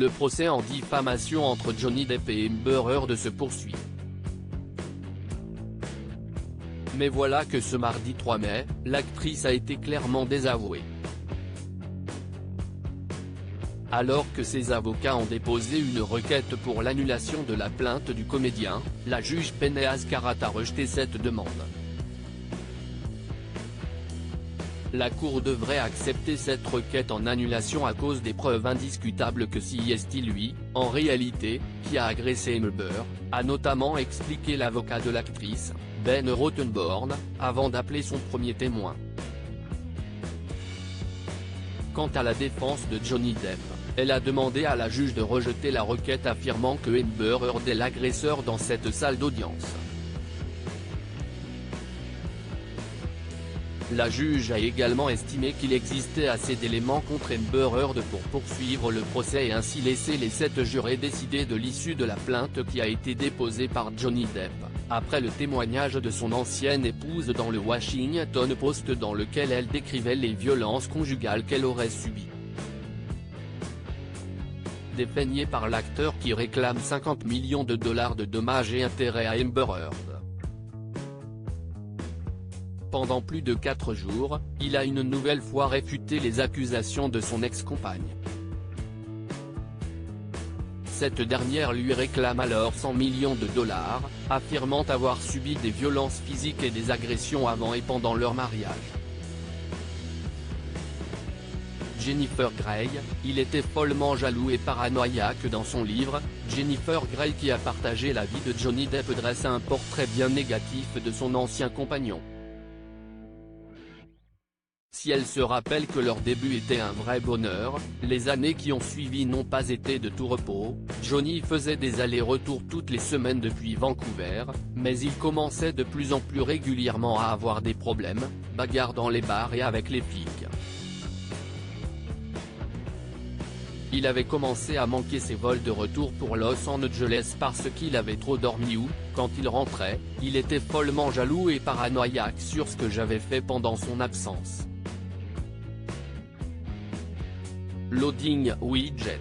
le procès en diffamation entre Johnny Depp et Amber Heard se poursuit. Mais voilà que ce mardi 3 mai, l'actrice a été clairement désavouée. Alors que ses avocats ont déposé une requête pour l'annulation de la plainte du comédien, la juge Pénéas Carat a rejeté cette demande. La Cour devrait accepter cette requête en annulation à cause des preuves indiscutables que c'est lui, en réalité, qui a agressé Amber, a notamment expliqué l'avocat de l'actrice, Ben Rothenborn, avant d'appeler son premier témoin. Quant à la défense de Johnny Depp, elle a demandé à la juge de rejeter la requête affirmant que Amber Heard est l'agresseur dans cette salle d'audience. La juge a également estimé qu'il existait assez d'éléments contre Amber Heard pour poursuivre le procès et ainsi laisser les 7 jurés décider de l'issue de la plainte qui a été déposée par Johnny Depp, après le témoignage de son ancienne épouse dans le Washington Post dans lequel elle décrivait les violences conjugales qu'elle aurait subies. Dépeigné par l'acteur qui réclame 50 millions de dollars de dommages et intérêts à Amber Heard. Pendant plus de 4 jours, il a une nouvelle fois réfuté les accusations de son ex-compagne. Cette dernière lui réclame alors 100 millions de dollars, affirmant avoir subi des violences physiques et des agressions avant et pendant leur mariage. Jennifer Grey, il était follement jaloux et paranoïaque dans son livre, Jennifer Grey qui a partagé la vie de Johnny Depp dresse un portrait bien négatif de son ancien compagnon. Si elle se rappelle que leur début était un vrai bonheur, les années qui ont suivi n'ont pas été de tout repos. Johnny faisait des allers-retours toutes les semaines depuis Vancouver, mais il commençait de plus en plus régulièrement à avoir des problèmes, bagarres dans les bars et avec les flics. Il avait commencé à manquer ses vols de retour pour Los Angeles parce qu'il avait trop dormi ou, quand il rentrait, il était follement jaloux et paranoïaque sur ce que j'avais fait pendant son absence. Loading Widget.